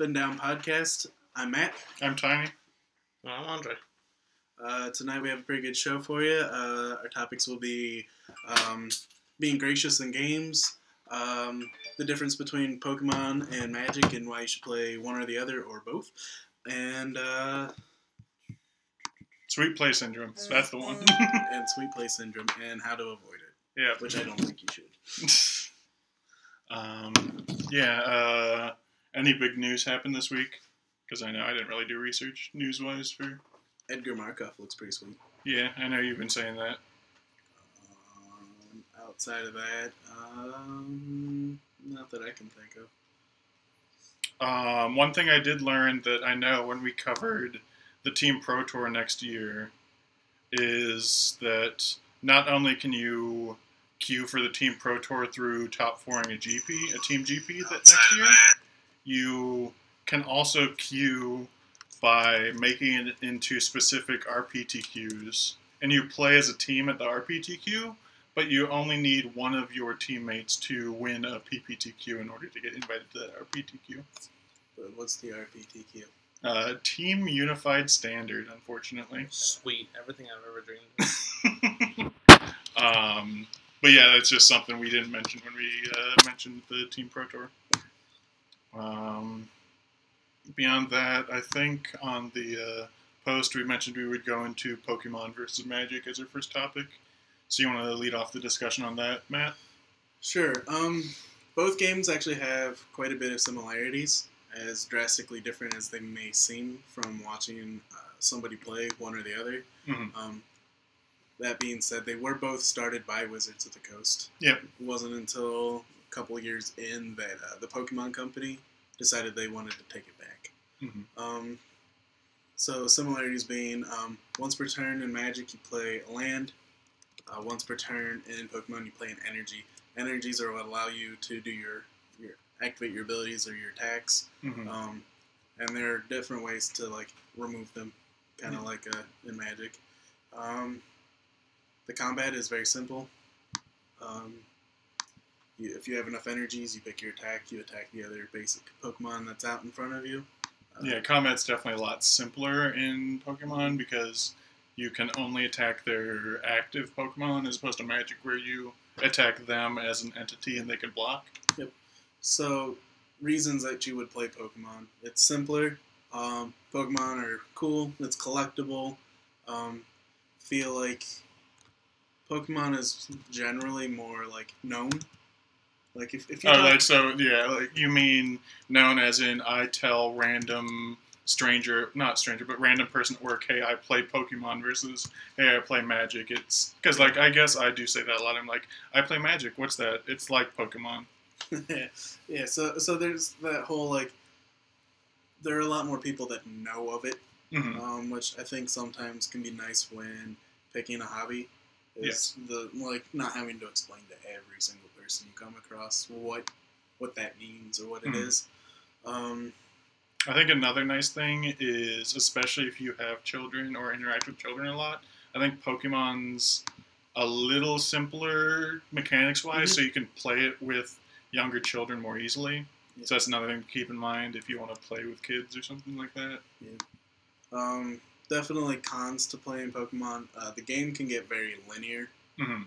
Spin Down Podcast. I'm Matt. I'm Tiny. I'm Andre. Tonight we have a pretty good show for you. Our topics will be being gracious in games, the difference between Pokemon and Magic, and why you should play one or the other or both, and Sweet Play Syndrome. That's the one. and Sweet Play Syndrome and how to avoid it. Yeah. Which I don't think you should. Any big news happened this week? Because I know I didn't really do research news-wise for... Edgar Markov looks pretty sweet. Yeah, I know you've been saying that. Outside of that, not that I can think of. One thing I did learn that I know when we covered the Team Pro Tour next year is that not only can you queue for the Team Pro Tour through top 4ing a Team GP that next year, you can also queue by making it into specific RPTQs. And you play as a team at the RPTQ, but you only need one of your teammates to win a PPTQ in order to get invited to that RPTQ. But what's the RPTQ? Team Unified Standard, unfortunately. Sweet. Everything I've ever dreamed of. But yeah, that's just something we didn't mention when we mentioned the Team Pro Tour. Beyond that, I think on the post we mentioned we would go into Pokemon versus Magic as our first topic. So you want to lead off the discussion on that, Matt? Sure. Both games actually have quite a bit of similarities, as drastically different as they may seem from watching somebody play one or the other. Mm-hmm. That being said, they were both started by Wizards of the Coast. Yep. It wasn't until a couple of years in that the Pokemon Company decided they wanted to take it back. Mm-hmm. So similarities being once per turn in Magic you play a land. Once per turn in Pokemon you play an energy. Energies are what allow you to do your activate your abilities or your attacks. Mm-hmm. And there are different ways to like remove them, kind of like in Magic. The combat is very simple. If you have enough energies, you pick your attack. You attack the other basic Pokemon that's out in front of you. Yeah, combat's definitely a lot simpler in Pokemon because you can only attack their active Pokemon as opposed to Magic where you attack them as an entity and they can block. Yep. So, reasons that you would play Pokemon. It's simpler. Pokemon are cool. It's collectible. Feel like Pokemon is generally more like known. Like if you like you mean known as in I tell random random person at work, hey, I play Pokemon versus hey, I play Magic. It's because like I guess I do say that a lot. I'm like, I play Magic. What's that? It's like Pokemon. Yeah. So there's that whole like there are a lot more people that know of it, Mm-hmm. which I think sometimes can be nice when picking a hobby. Yes. Not having to explain to every single person you come across what that means or what it Mhm. is. I think another nice thing is, especially if you have children or interact with children a lot, I think Pokemon's a little simpler mechanics-wise, so you can play it with younger children more easily. Yeah. So that's another thing to keep in mind if you want to play with kids or something like that. Yeah. Definitely cons to playing Pokemon. The game can get very linear. Mm-hmm.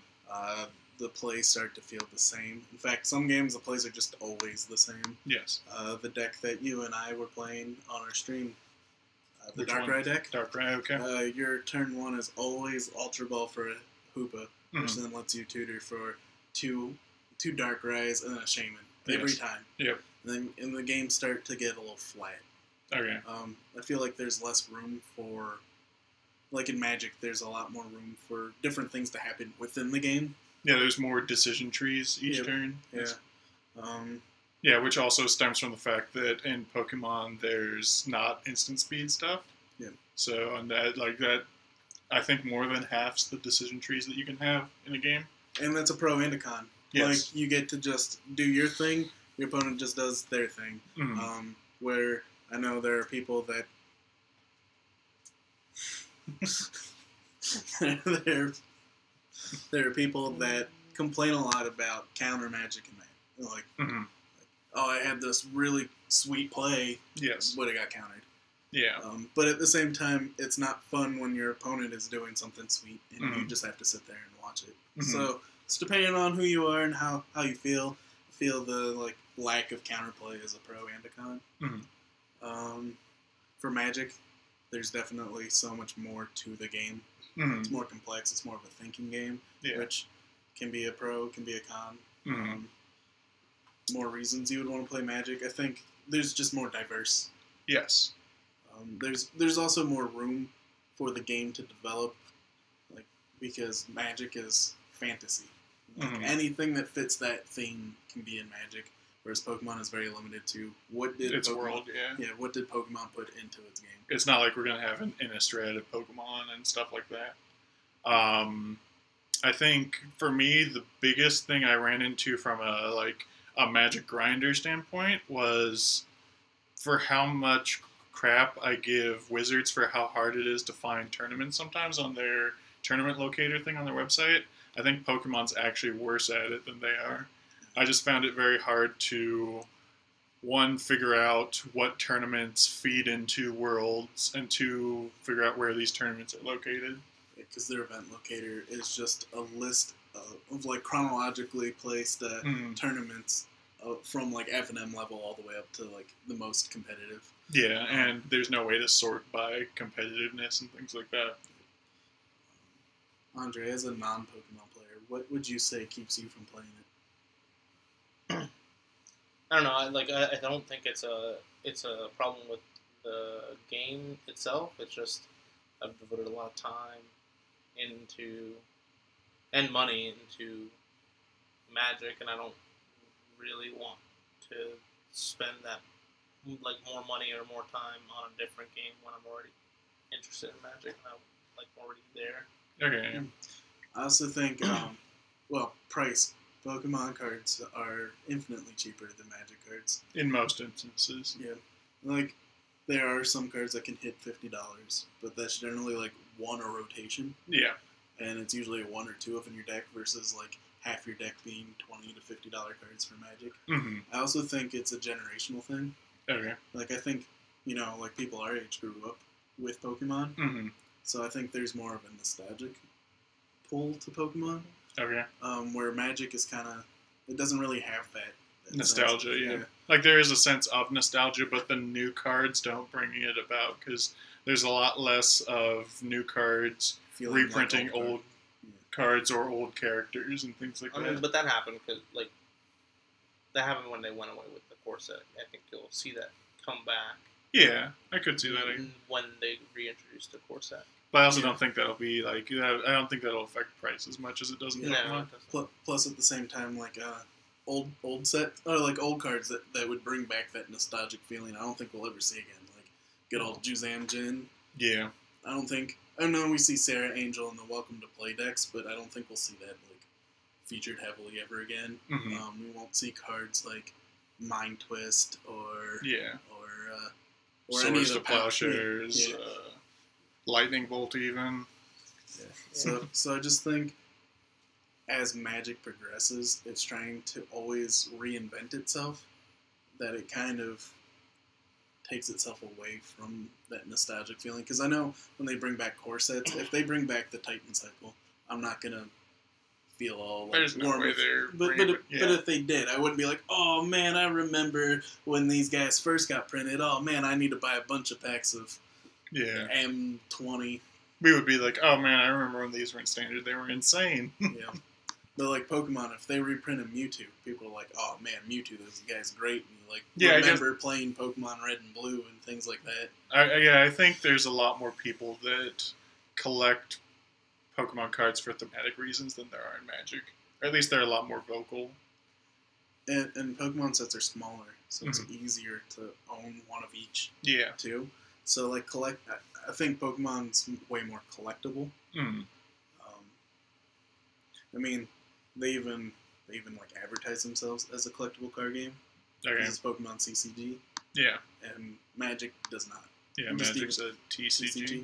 The plays start to feel the same. In fact, some games the plays are just always the same. Yes. The deck that you and I were playing on our stream, the Which one? Darkrai deck. Darkrai, okay. Your turn 1 is always Ultra Ball for a Hoopa, which Mhm. then lets you tutor for two Darkrai's and a Shaman every Yes. time. Yep. And then the games start to get a little flat. Okay. I feel like there's less room for, like in Magic, there's a lot more room for different things to happen within the game. Yeah, there's more decision trees each Yep. turn. Yeah. Yeah, which also stems from the fact that in Pokemon there's not instant speed stuff. Yeah. So and that I think more than halves the decision trees that you can have in a game. And that's a pro and a con. Yes. Like, you get to just do your thing, your opponent just does their thing. Mhm. Where I know there are people that there are people that complain a lot about counter Magic and that. They're like, Mm-hmm. oh, I had this really sweet play Yes. would have got countered. Yeah. But at the same time, it's not fun when your opponent is doing something sweet and you Mhm. just have to sit there and watch it. Mhm. So it's depending on who you are and how you feel. I feel the lack of counterplay is a pro and a con. Mhm. For Magic, there's definitely so much more to the game. Mhm. It's more complex. It's more of a thinking game, Yeah. which can be a pro, can be a con. Mhm. More reasons you would want to play Magic. I think there's just more diverse. Yes. There's also more room for the game to develop, like because Magic is fantasy. Like Mhm. anything that fits that theme can be in Magic, whereas Pokemon is very limited to what did Its Pokemon, world, yeah. yeah, what did Pokemon put into its game. It's not like we're going to have an Innistrad of Pokemon and stuff like that. I think for me, the biggest thing I ran into from a Magic grinder standpoint was for how much crap I give Wizards for how hard it is to find tournaments sometimes on their tournament locator thing on their website. I think Pokemon's actually worse at it than they are. I just found it very hard to, one, figure out what tournaments feed into Worlds, and two, figure out where these tournaments are located. Because their event locator is just a list of like chronologically placed tournaments from like F&M level all the way up to like the most competitive. Yeah, and there's no way to sort by competitiveness and things like that. Andre, as a non-Pokemon player, what would you say keeps you from playing it? I don't know. I don't think it's a problem with the game itself. It's just I've devoted a lot of time and money into Magic, and I don't really want to spend that more money or more time on a different game when I'm already interested in Magic and I'm already there. Okay. I also think, price. Pokemon cards are infinitely cheaper than Magic cards. In most instances. Yeah. Like, there are some cards that can hit $50, but that's generally like one a rotation. Yeah. And it's usually a one or two of in your deck versus like half your deck being $20 to $50 cards for Magic. Mm-hmm. I also think it's a generational thing. Okay. Like, I think, like people our age grew up with Pokemon. Mm-hmm. So I think there's more of a nostalgic pull to Pokemon. Okay. Where Magic is kind of, it doesn't really have that Nostalgia, sense. yeah. Like, there is a sense of nostalgia, but the new cards don't bring it about because there's a lot less of new cards Feeling reprinting like old cards or old characters and things like I that. mean, but that happened because that happened when they went away with the core set. I think you'll see that come back. Yeah, I could see that. When they reintroduced the core set. But I also don't think that'll be I don't think that'll affect price as much as it does in Pokemon. Plus, at the same time, old set or like old cards that would bring back that nostalgic feeling. I don't think we'll ever see again. Like good old Juzam Jin. Yeah. I know we see Sarah Angel in the Welcome to Play decks, but I don't think we'll see that featured heavily ever again. Mm-hmm. We won't see cards like Mind Twist or Swords to Plowshares, Lightning Bolt even. Yeah. So I just think as Magic progresses, it's trying to always reinvent itself, that it kind of takes itself away from that nostalgic feeling. Because I know when they bring back core sets, if they bring back the Titan cycle, I'm not going to feel all There's no way they're but if they did, I wouldn't be like, oh man, I remember when these guys first got printed. Oh man, I need to buy a bunch of packs of M20. We would be like, oh man, I remember when these were in standard. They were insane. Yeah. But like Pokemon, if they reprint a Mewtwo, people are like, oh man, Mewtwo, this guy's great. And you remember playing Pokemon Red and Blue and things like that. I think there's a lot more people that collect Pokemon cards for thematic reasons than there are in Magic. Or at least they're a lot more vocal. And Pokemon sets are smaller, so it's easier to own one of each. Yeah. Too. So I think Pokemon's way more collectible. Mm. I mean, they even advertise themselves as a collectible card game. Okay. This is Pokemon CCG. Yeah. And Magic does not. Yeah, Magic's a TCG.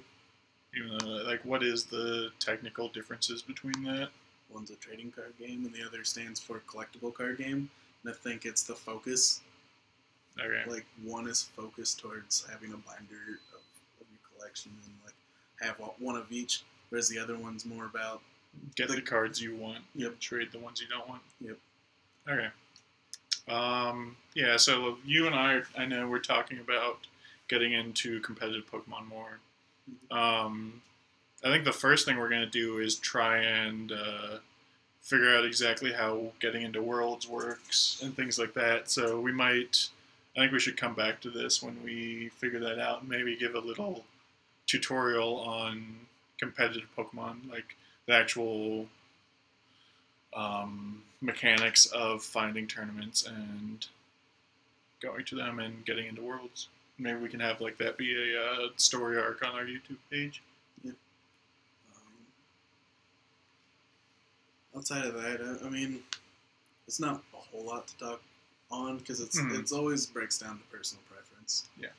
Even though, what is the technical differences between that? One's a trading card game, and the other stands for collectible card game. And I think it's the focus Okay. Like one is focused towards having a binder of your collection and like have one of each, whereas the other one's more about Get the cards you want. Yep. Trade the ones you don't want. Yep. Okay. Yeah, so you and I know we're talking about getting into competitive Pokemon more. I think the first thing we're going to do is try and figure out exactly how getting into Worlds works and things like that. So I think we should come back to this when we figure that out and maybe give a little tutorial on competitive Pokemon, like the actual mechanics of finding tournaments and going to them and getting into Worlds. Maybe we can have like that be a story arc on our YouTube page. Yeah. Outside of that, I mean, it's not a whole lot to talk on because it's always breaks down to personal preference. Yeah.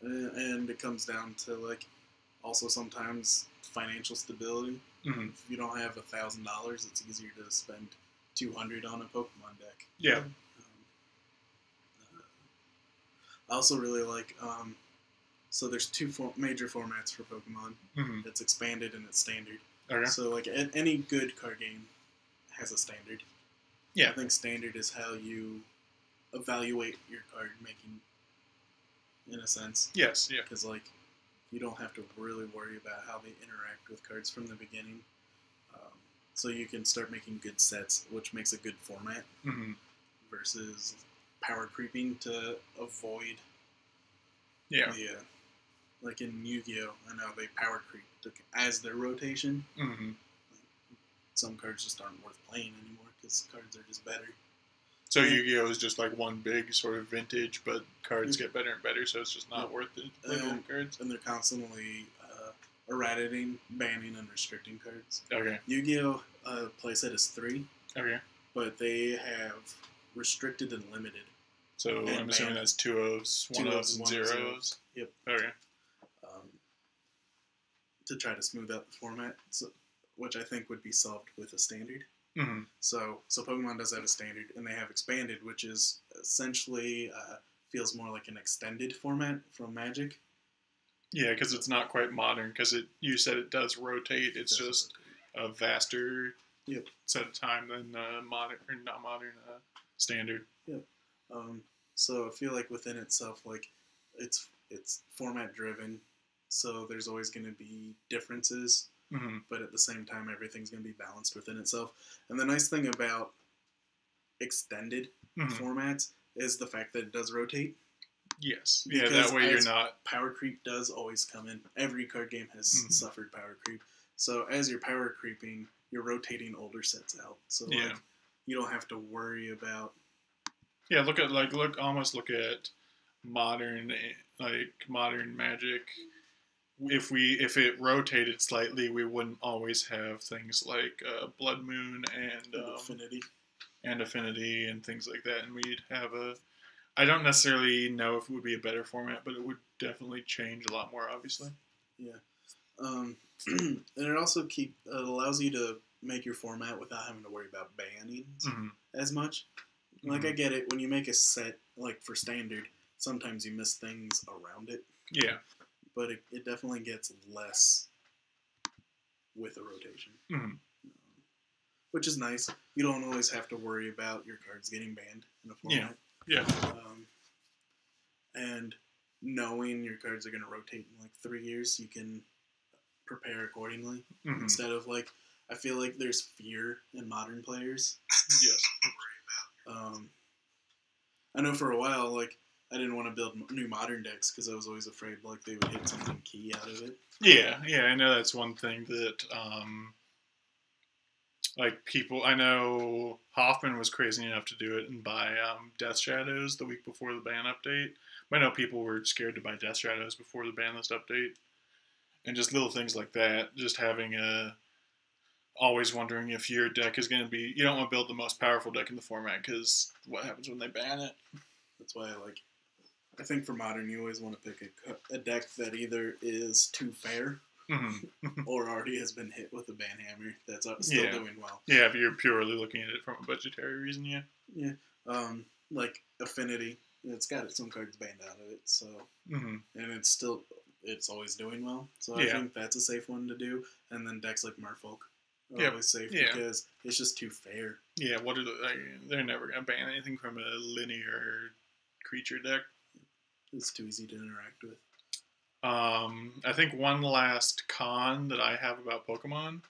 And it comes down to like also sometimes financial stability. Mm-hmm. If you don't have $1,000, it's easier to spend $200 on a Pokemon deck. Yeah. I also really like. So there's two major formats for Pokemon. Mm-hmm. It's expanded and it's standard. Okay. So like any good card game has a standard. Yeah. I think standard is how you evaluate your card making, in a sense. Yes. Yeah. Because like you don't have to really worry about how they interact with cards from the beginning. So you can start making good sets, which makes a good format. Mm-hmm. Versus power creeping to avoid. Yeah. Like in Yu-Gi-Oh, I know they power creep as their rotation. Mm-hmm. Some cards just aren't worth playing anymore because cards are just better. So Yu-Gi-Oh is just like one big sort of vintage, but cards get better and better, so it's just not worth it. Cards. And they're constantly eradicating, banning, and restricting cards. Okay. Yu-Gi-Oh playset is 3. Okay. But they have restricted and limited. So and I'm assuming that's 2-0s, 1-0s, and 0s. Yep. Okay. To try to smooth out the format, which I think would be solved with a standard. Mm-hmm. So Pokemon does have a standard, and they have expanded, which is essentially feels more like an extended format from Magic. Yeah, because it's not quite modern. Because you said it does rotate. It's just a vaster set of time than modern or not modern standard. Yep. So I feel like within itself, like it's format driven. So there's always going to be differences, mm-hmm. but at the same time, everything's going to be balanced within itself. And the nice thing about extended mm-hmm. formats is the fact that it does rotate. Yes. Yeah, that way you're not... Power creep does always come in. Every card game has mm-hmm. suffered power creep. So as you're power creeping, you're rotating older sets out. So like, you don't have to worry about... Yeah, look at modern Magic. If it rotated slightly, we wouldn't always have things like Blood Moon and Affinity and things like that, and we'd have I don't necessarily know if it would be a better format, but it would definitely change a lot more, obviously. Yeah, and it also allows you to make your format without having to worry about bannings mm-hmm. as much. Like, I get it, when you make a set, like, for standard, sometimes you miss things around it. Yeah. But it definitely gets less with a rotation. Mm-hmm. Which is nice. You don't always have to worry about your cards getting banned in a format. Yeah. And knowing your cards are going to rotate in, like, 3 years, you can prepare accordingly. Mm-hmm. Instead of, like, I feel like there's fear in modern players. Yes. I know for a while, like, I didn't want to build new modern decks because I was always afraid, like, they would hit something key out of it. Yeah, I know that's one thing that, like, people, I know Hoffman was crazy enough to do it and buy Death Shadows the week before the ban update. I know people were scared to buy Death Shadows before the ban list update. And just little things like that, just having always wondering if your deck is going to be... You don't want to build the most powerful deck in the format, because what happens when they ban it? That's why I think for Modern, you always want to pick a deck that either is too fair mm-hmm. or already has been hit with a ban hammer that's still doing well. Yeah, if you're purely looking at it from a budgetary reason, Yeah. Like Affinity. it's got some cards banned out of it. So Hmm. and it's always doing well. So I Yeah. think that's a safe one to do. And then decks like Merfolk are Yep. always safe Yeah. because it's just too fair. Yeah, what are they're never gonna ban anything from a linear creature deck. It's too easy to interact with. I think one last con that I have about Pokemon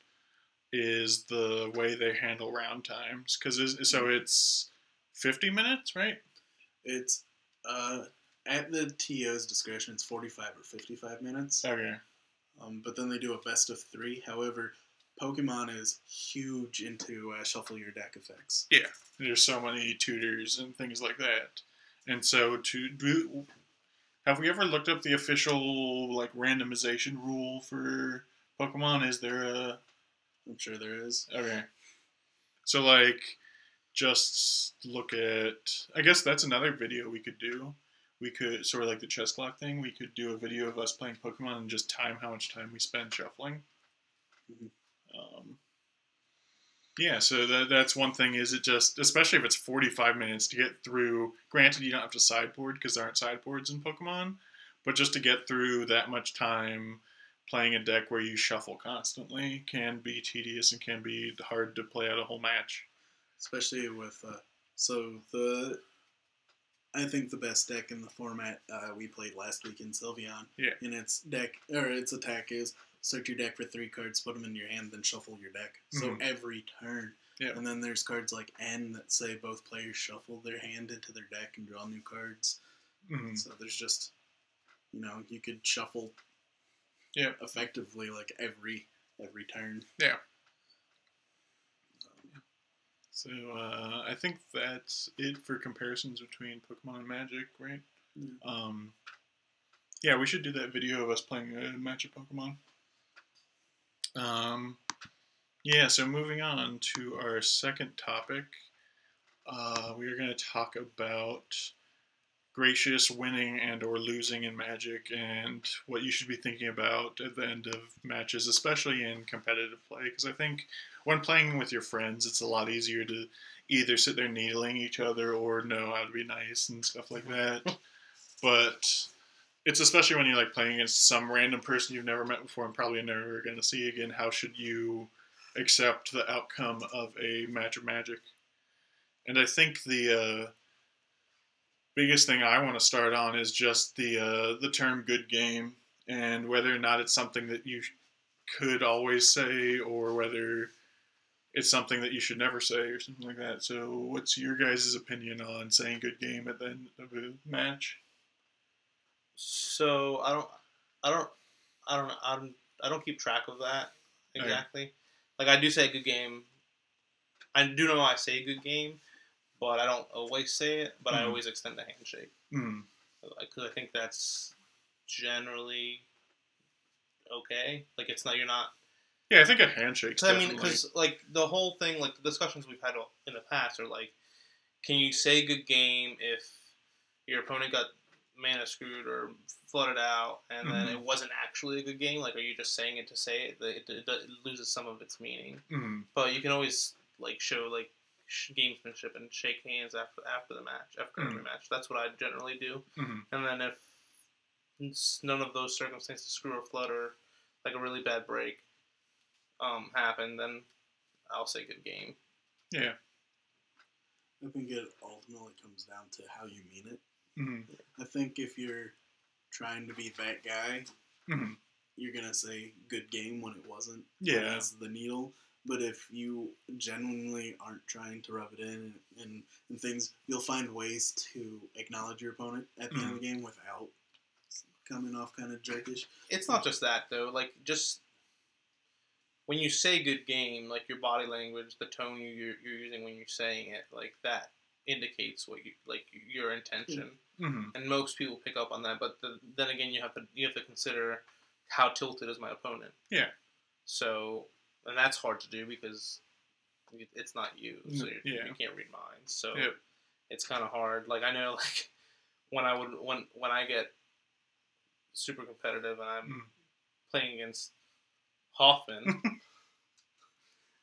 is the way they handle round times. So it's 50 minutes, right? It's at the TO's discretion. It's 45 or 55 minutes. Okay. But then they do a best of 3. However, Pokemon is huge into shuffle your deck effects. Yeah, there's so many tutors and things like that. And so have we ever looked up the official like randomization rule for Pokemon? Is there a... I'm sure there is. Okay. So like just look at, I guess that's another video we could do. We could sort of like the chess clock thing. We could do a video of us playing Pokemon and just time how much time we spend shuffling. Mhm. Yeah, so that's one thing. Is it just, especially if it's 45 minutes to get through? Granted, you don't have to sideboard because there aren't sideboards in Pokemon, but just to get through that much time playing a deck where you shuffle constantly can be tedious and can be hard to play out a whole match. Especially with I think the best deck in the format we played last week in Sylveon. Yeah. And its attack is search your deck for 3 cards, put them in your hand, then shuffle your deck. So every turn. Yeah. And then there's cards like N that say both players shuffle their hand into their deck and draw new cards. Mm-hmm. So there's just, you could shuffle. Yeah. Effectively like every turn. Yeah. So I think that's it for comparisons between Pokemon and Magic, right? Yeah. Yeah, we should do that video of us playing a match of Pokemon. Yeah, so moving on to our second topic, we are going to talk about Gracious winning and or losing in Magic and what you should be thinking about at the end of matches, especially in competitive play, because I think when playing with your friends, it's a lot easier to either sit there needling each other or know how to be nice and stuff like that. But it's especially when you're like playing against some random person you've never met before and probably never going to see again. How should you accept the outcome of a match of Magic? And I think the biggest thing I want to start on is just the term "good game" and whether or not it's something that you could always say or whether it's something that you should never say or something like that. So, what's your guys' opinion on saying "good game" at the end of a match? So I don't keep track of that exactly. Right. Like I do say good game. I do know I say good game, but I don't always say it. But I always extend a handshake because I think that's generally okay. Like it's not, you're not. Yeah, I think a handshake. I mean, because like the whole thing, like the discussions we've had in the past are like, can you say good game if your opponent got mana screwed or flooded out, and then it wasn't actually a good game? Like, are you just saying it to say it? It loses some of its meaning. But you can always like show like gamesmanship and shake hands after the match, after every match. That's what I generally do. And then if none of those circumstances, screw or flood or like a really bad break, happen, then I'll say good game. Yeah. I think it ultimately comes down to how you mean it. I think if you're trying to be that guy, you're going to say good game when it wasn't. Yeah. As the needle. But if you genuinely aren't trying to rub it in and things, you'll find ways to acknowledge your opponent at the end of the game without coming off kind of jerkish. It's not just that, though. Like, just when you say good game, like your body language, the tone you're using when you're saying it, like that indicates what you like your intention. And most people pick up on that. But then again, you have to consider how tilted is my opponent. Yeah. So, and that's hard to do because it's not you, so you can't read minds. So it's kind of hard. Like I know, like when I get super competitive and I'm playing against Hoffman,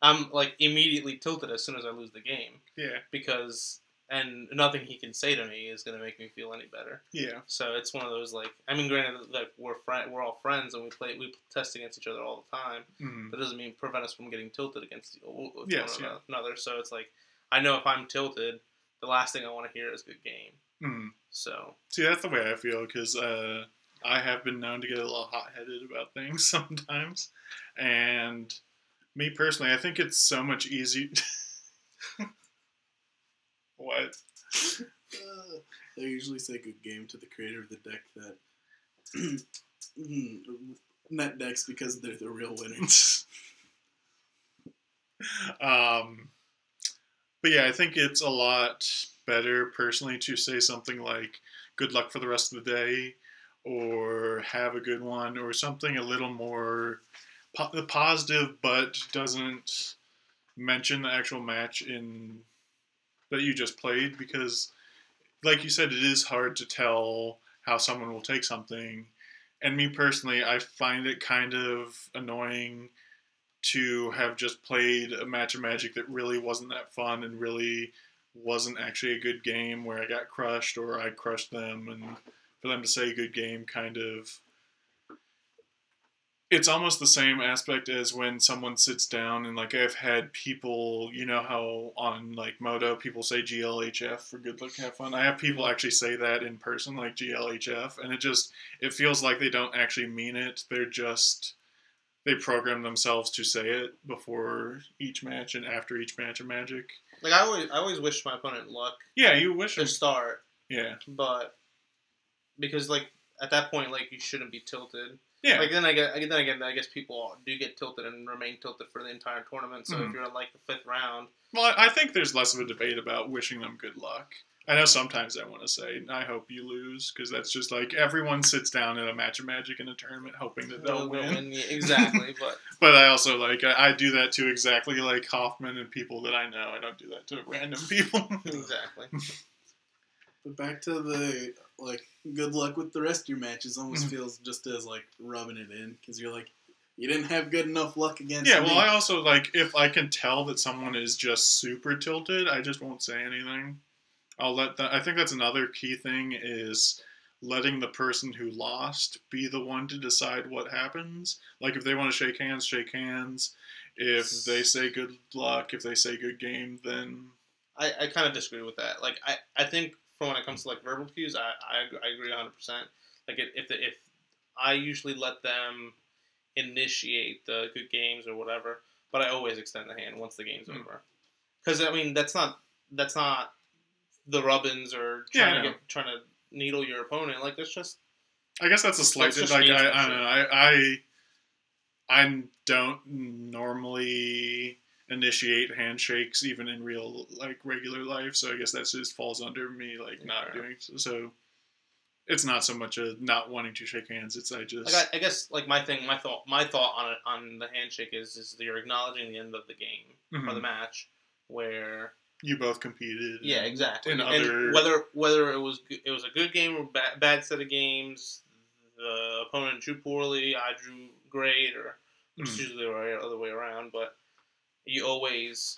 I'm like immediately tilted as soon as I lose the game. Yeah. Because and nothing he can say to me is going to make me feel any better. Yeah. So it's one of those, like, I mean, granted, like, we're all friends and we test against each other all the time. Mm. That doesn't mean prevent us from getting tilted against one Yes, yeah. another. So it's like, I know if I'm tilted, the last thing I want to hear is good game. Mm. So See, that's the way I feel, because I have been known to get a little hot-headed about things sometimes. And me personally, I think it's so much easier. What? They usually say good game to the creator of the deck that net decks because they're the real winners. But yeah, I think it's a lot better personally to say something like good luck for the rest of the day, or have a good one, or something a little more positive but doesn't mention the actual match that you just played, because like you said, it is hard to tell how someone will take something. And me personally, I find it kind of annoying to have just played a match of Magic that really wasn't that fun and really wasn't actually a good game, where I got crushed or I crushed them, and for them to say good game kind of... It's almost the same aspect as when someone sits down and, like, I've had people, you know how on, like, Moto, people say GLHF for good luck, have fun. I have people actually say that in person, like GLHF, and it feels like they don't actually mean it. They program themselves to say it before each match and after each match of Magic. like, I always wish my opponent luck Yeah, you wish to start, Yeah. but because, like, at that point, like, you shouldn't be tilted. Yeah. Like, then again, I guess people do get tilted and remain tilted for the entire tournament. So if you're in, like, the 5th round, Well, I think there's less of a debate about wishing them good luck. I know sometimes I want to say, I hope you lose, because that's just like everyone sits down in a match of Magic in a tournament hoping that they'll win. Yeah, exactly, but But I also, like, I do that to exactly like Hoffman and people that I know. I don't do that to random people. exactly. But back to the, like, good luck with the rest of your matches almost feels just as, like, rubbing it in, because you're like, you didn't have good enough luck against me. Yeah, well, I also, like, if I can tell that someone is just super tilted, I just won't say anything. I think that's another key thing, is letting the person who lost be the one to decide what happens. Like, if they want to shake hands, shake hands. If they say good luck, if they say good game, then... I kind of disagree with that. Like, I think for when it comes to, like, verbal cues, I agree 100%. Like, if I usually let them initiate the good games or whatever, but I always extend the hand once the game's over. Because, I mean, that's not the rubbins or trying to needle your opponent. Like, that's just... I guess that's a slight... That's Like, just I don't know. I don't normally initiate handshakes even in real, like, regular life, so I guess that just falls under me, like, not doing so. It's not so much a not wanting to shake hands, it's I guess, like, my thought on the handshake is you're acknowledging the end of the game or the match where you both competed. Yeah, exactly. And whether it was a good game or bad set of games, the opponent drew poorly, I drew great, or it's usually the other way around, but you always,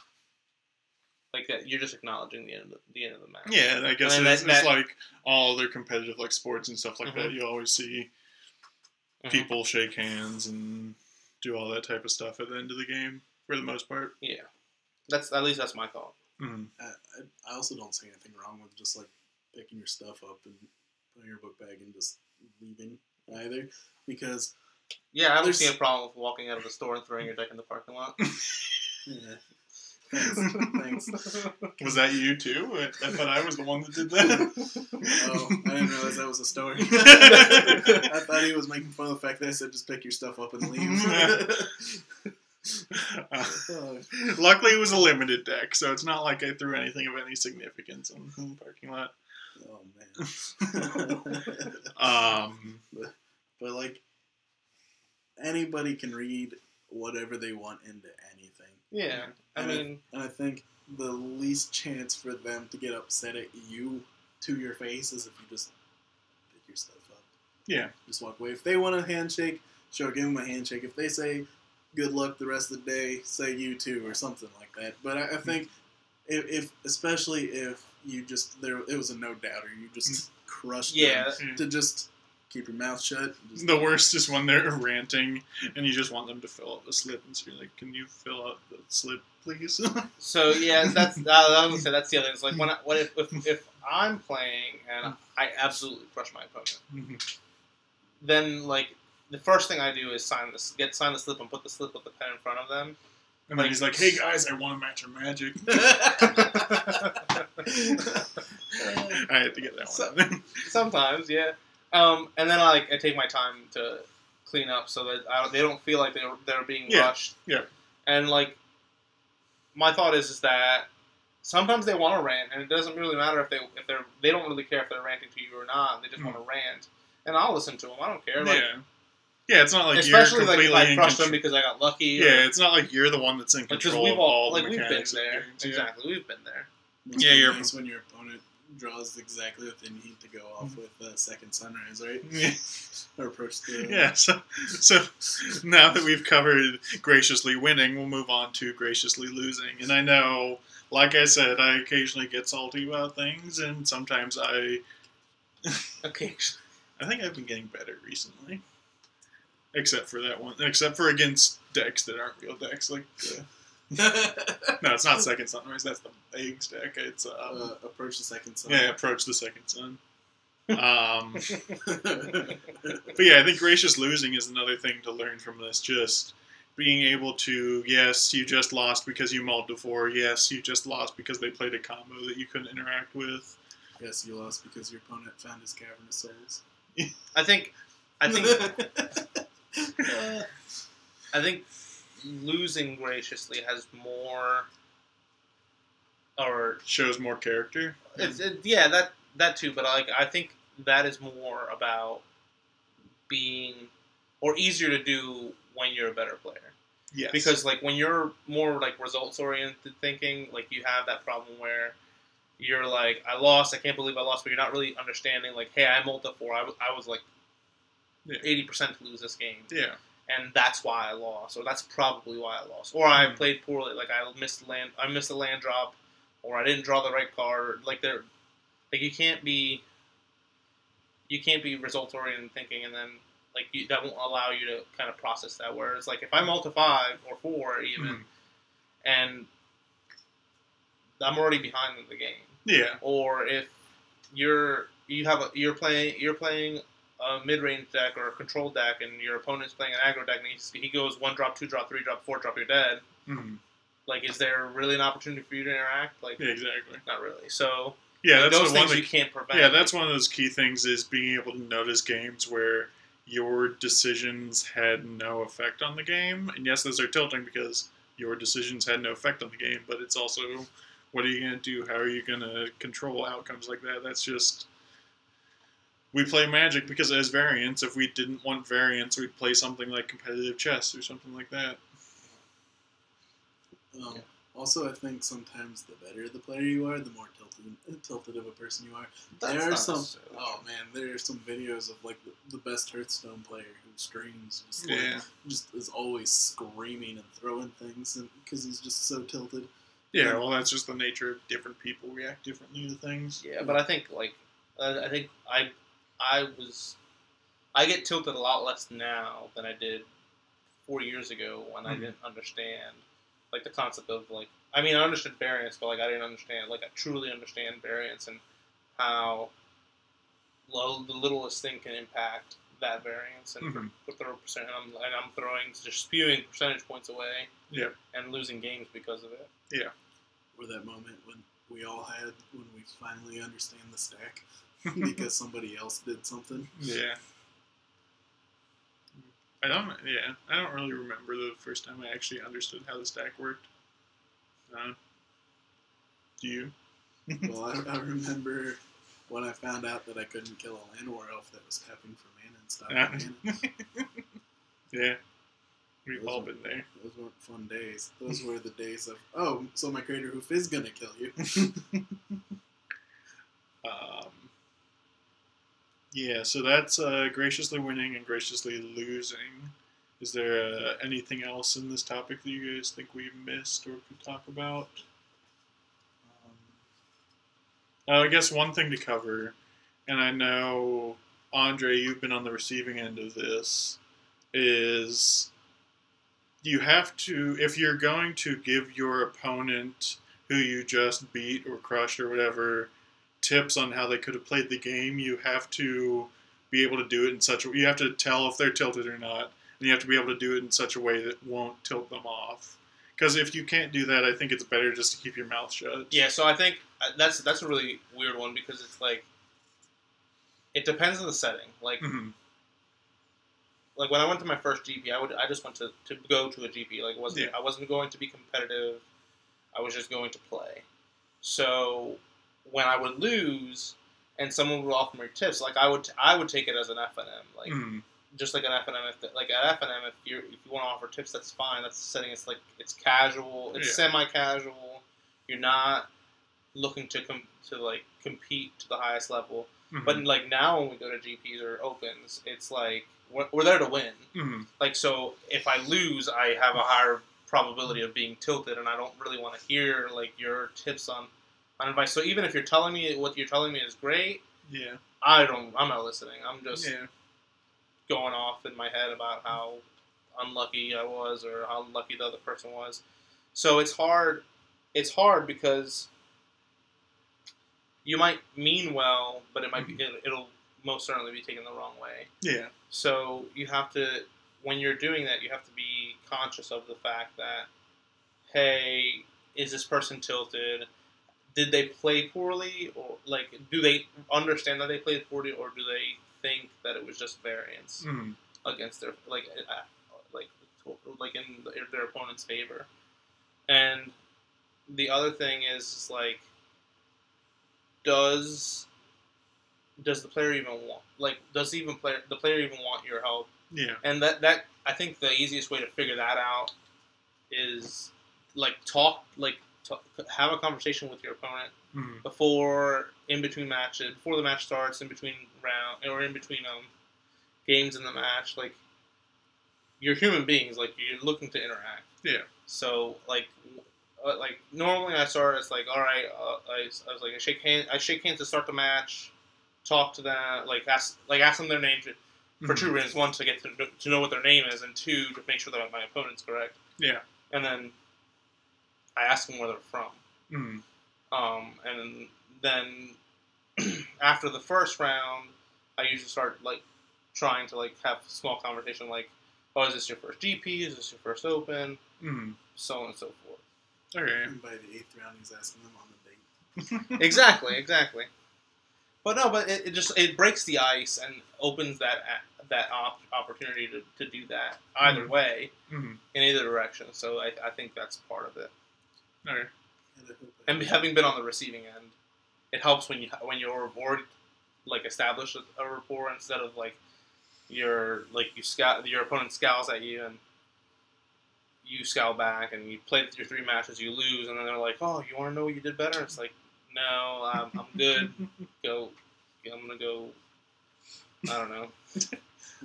like, that, you're just acknowledging the end of the match. Yeah, I guess it's like all other competitive, like, sports and stuff like that. You always see people shake hands and do all that type of stuff at the end of the game, for the most part. Yeah. At least that's my thought. I also don't see anything wrong with just, like, picking your stuff up and putting your book bag and just leaving either, because... Yeah, I don't see a problem with walking out of the store and throwing your deck in the parking lot. Yeah. Thanks. Was that you too? I thought I was the one that did that. Oh, I didn't realize that was a story. I thought he was making fun of the fact that I said just pick your stuff up and leave. Luckily, it was a limited deck, so it's not like I threw anything of any significance in the parking lot. Oh man. But like, anybody can read whatever they want into anything. Yeah, and I think the least chance for them to get upset at you to your face is if you just pick your stuff up. Yeah. Just walk away. If they want a handshake, sure, give them a handshake. If they say good luck the rest of the day, say you too or something like that. But I think especially if it was a no doubter. You just crushed Yeah. them to just keep your mouth shut. Just, The worst is when they're ranting and you just want them to fill out the slip, and so you're like, "Can you fill out the slip, please?" So yeah, that's I was gonna say that's the other thing. It's like if I'm playing and I absolutely crush my opponent, then like the first thing I do is sign the slip and put the slip with the pen in front of them. And then he's like, "Hey guys, I want to match your magic." I had to get that one. Sometimes, yeah. And then I take my time to clean up so that they don't feel like they're being rushed. Yeah. And like, my thought is that sometimes they want to rant, and it doesn't really matter if they don't really care if they're ranting to you or not. They just want to rant, and I'll listen to them. I don't care. Like, yeah, it's not like especially you're completely like if I crushed them because I got lucky. Yeah, it's not like you're the one that's in control of all the we've been mechanics. there. Exactly, we've been there. Yeah, you're nice when your opponent draws exactly what they need to go off with second sunrise, right? Yeah. Or approach the... Yeah, so now that we've covered graciously winning, we'll move on to graciously losing. And I know, like I said, I occasionally get salty about things, and sometimes Okay. I think I've been getting better recently. Except for that one. Except for against decks that aren't real decks, like... no, it's not Second Sunrise. That's the Eggs deck. It's Approach the Second Sun. Yeah, Approach the Second Sun. But yeah, I think gracious losing is another thing to learn from this. Just being able to, yes, you just lost because you mulled before. Yes, you just lost because they played a combo that you couldn't interact with. Yes, you lost because your opponent found his Cavern of Souls. I think losing graciously has more, or shows more character. That too. But I think that is more about being, or easier to do when you're a better player. Yes. Because like when you're more like results oriented thinking, like you have that problem where you're like, I lost, I can't believe I lost, but you're not really understanding like, hey, I mulled up 4, I was like 80% to lose this game. Yeah. And that's why I lost, or that's probably why I lost, or I played poorly, like I missed a land drop, or I didn't draw the right card. Like you can't be result oriented thinking, and then like that won't allow you to kind of process that. Whereas like if I multi 5 or 4 even, and I'm already behind in the game. Yeah. Or if you're playing a mid-range deck or a control deck, and your opponent's playing an aggro deck, and he goes 1 drop, 2 drop, 3 drop, 4 drop, you're dead. Like, is there really an opportunity for you to interact? Like, yeah, exactly. Not really. So yeah, like, that's those things you can't prevent. Yeah, that's one of those key things is being able to notice games where your decisions had no effect on the game. And yes, those are tilting because your decisions had no effect on the game, but it's also, what are you going to do? How are you going to control outcomes like that? That's just... We play Magic because it has variance. If we didn't want variance, we'd play something like competitive chess or something like that. Also, I think sometimes the better the player you are, the more tilted of a person you are. There are some videos of like the best Hearthstone player who streams just is always screaming and throwing things, and because he's just so tilted. Yeah, well, that's just the nature of different people react differently to things. Yeah, but I think I get tilted a lot less now than I did 4 years ago when I didn't understand like the concept of like, I mean, I understood variance, but like I didn't understand, like I truly understand variance and how the littlest thing can impact that variance and put the percent, and I'm throwing, just spewing percentage points away, and losing games because of it. Yeah. Or that moment when we all had when we finally understand the stack because somebody else did something. Yeah. I don't really remember the first time I actually understood how the stack worked. Do you? Well, I remember when I found out that I couldn't kill a Llanowar elf that was tapping for mana and stopping mana. Yeah. We've all been there. Those weren't fun days. Those were the days of, oh, so my Crater Hoof is going to kill you. Yeah, so that's graciously winning and graciously losing. Is there anything else in this topic that you guys think we missed or could talk about? I guess one thing to cover, and I know, Andre, you've been on the receiving end of this, is you have to, if you're going to give your opponent who you just beat or crushed or whatever tips on how they could have played the game, you have to be able to do it in such a, you have to tell if they're tilted or not, and you have to be able to do it in such a way that won't tilt them off. Because if you can't do that, I think it's better just to keep your mouth shut. Yeah, so I think that's a really weird one because it's like it depends on the setting. Like Mm-hmm. like when I went to my first GP, I just went to go to a GP. Like I wasn't going to be competitive. I was just going to play. So when I would lose and someone would offer me tips, like I would take it as an FNM. Like Mm-hmm. just like an FNM, like at FNM, if you want to offer tips, that's fine. That's the setting. It's like it's casual. It's semi-casual. You're not looking to compete to the highest level. Mm-hmm. But like now, when we go to GPs or opens, it's like we're there to win. Mm-hmm. Like so, if I lose, I have a higher probability of being tilted, and I don't really want to hear like your tips on advice. So even if you're telling me what you're telling me is great, Yeah. I'm not listening. I'm just Yeah. going off in my head about how unlucky I was or how lucky the other person was. So it's hard. It's hard because you might mean well, but it might be it'll most certainly be taken the wrong way. Yeah. So you have to, when you're doing that, you have to be conscious of the fact that, hey, is this person tilted? Did they play poorly, or like do they understand that they played poorly, or do they think that it was just variance Mm-hmm. against their like in their opponent's favor? And the other thing is like, does the player even want the player even want your help? Yeah. And that I think the easiest way to figure that out is have a conversation with your opponent Mm-hmm. before the match starts, in between round or in between games in the match. Like you're human beings, like you're looking to interact. Yeah. So like normally I start as like, all right, I was like I shake hands to start the match, talk to them, ask them their name for two reasons: one, to get to know what their name is, and two, to make sure that my opponent's correct. Yeah. And then I ask them where they're from. Mm-hmm. And then after the first round, I usually start trying to have a small conversation, like, oh, is this your first GP? Is this your first Open? Mm-hmm. So on and so forth. Okay. And by the 8th round, he's asking them on the date. Exactly. But no, but it breaks the ice and opens that opportunity to do that either way, Mm-hmm. in either direction. So I think that's part of it. Okay. And having been on the receiving end, it helps when you're already established a rapport, instead of your opponent scowls at you and you scowl back, and you play your 3 matches, you lose, and then they're like, oh, you want to know what you did better? It's like, no, I'm good. I'm gonna go. I don't know.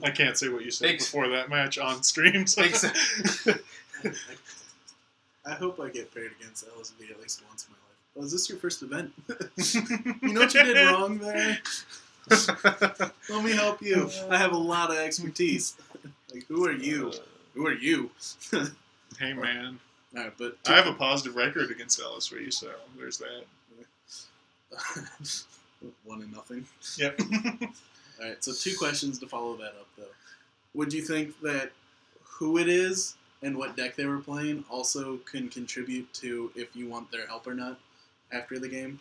I can't say what you said before that match on stream. So. I hope I get paired against LSV at least once in my life. Oh, is this your first event? You know what you did wrong there? Let me help you. I have a lot of expertise. Who are you? Who are you? Hey, man. All right, but I have a positive record against LSV, so there's that. 1-0. Yep. All right, so 2 questions to follow that up, though. Would you think that who it is and what deck they were playing also can contribute to if you want their help or not after the game?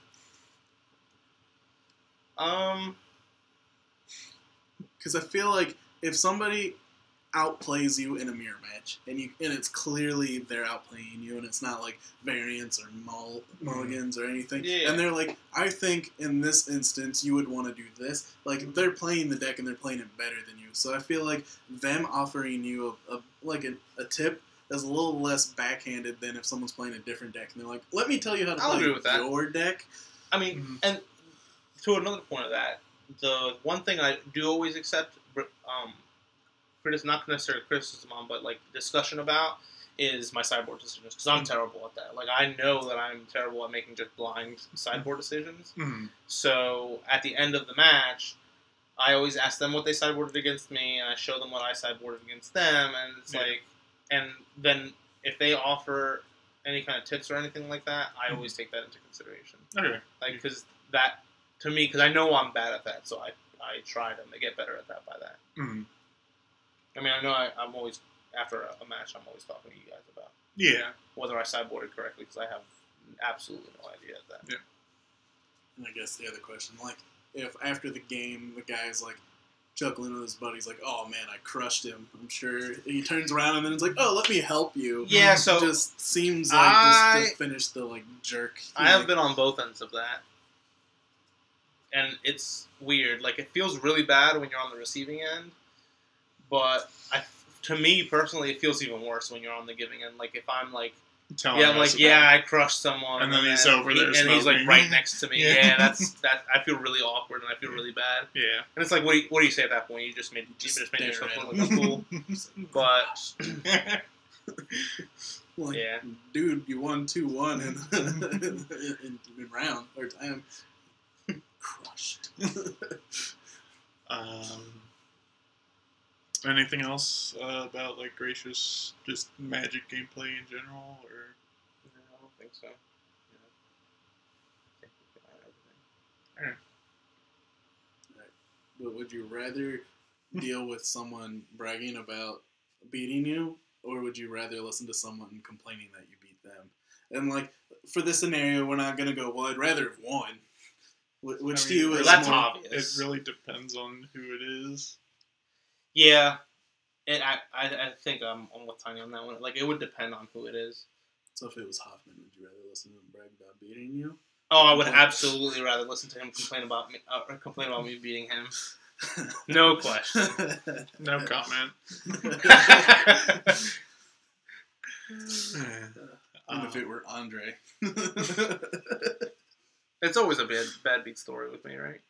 Because I feel like if somebody outplays you in a mirror match, and it's clearly they're outplaying you, and it's not like variance or mulligans or anything, and they're like, I think in this instance you would want to do this. Like, they're playing the deck and they're playing it better than you. So I feel like them offering you a tip is a little less backhanded than if someone's playing a different deck and they're like, let me tell you how to play your deck. I mean, and to another point of that, the one thing I do always accept, not necessarily criticism on, but discussion about, is my sideboard decisions, because I'm terrible at that. Like, I know that I'm terrible at making just blind sideboard decisions. Mm. So at the end of the match, I always ask them what they sideboarded against me, and I show them what I sideboarded against them, and it's like, and then if they offer any kind of tips or anything like that, I always take that into consideration. Okay. Like, because that, to me, because I know I'm bad at that, so I try to get better at that by that. Mm. I mean, I know I'm always, after a match, I'm always talking to you guys about whether I sideboarded correctly, because I have absolutely no idea at that. Yeah. And I guess the other question, like, if after the game the guy's like chuckling with his buddies, like, "Oh man, I crushed him," I'm sure he turns around and then it's like, "Oh, let me help you." Yeah, so it just seems like just to finish the like jerk. I have been on both ends of that, and it's weird. Like, it feels really bad when you're on the receiving end, but to me personally, it feels even worse when you're on the giving end. Like, if I'm like, I'm like, I crushed someone, and then he's over there, and he's like right next to me. Yeah. That's I feel really awkward and I feel really bad. Yeah, and it's like, what do you say at that point? You just made yourself look like a fool. But like, yeah, dude, you won 2-1 in round or time. Crushed. Anything else about like Gracious, just Magic gameplay in general, or? No, I don't think so. I think we got everything. Alright. But would you rather deal with someone bragging about beating you, or would you rather listen to someone complaining that you beat them? And like, for this scenario, we're not gonna go, well, I'd rather have won. Which to you is that's more obvious. It really depends on who it is. Yeah, and I think I'm with Tiny on that one. Like, it would depend on who it is. So if it was Hoffman, would you rather listen to him brag about beating you? Oh, I would absolutely rather listen to him complain about me beating him. No question. No comment. And if it were Andre. It's always a bad beat story with me, right?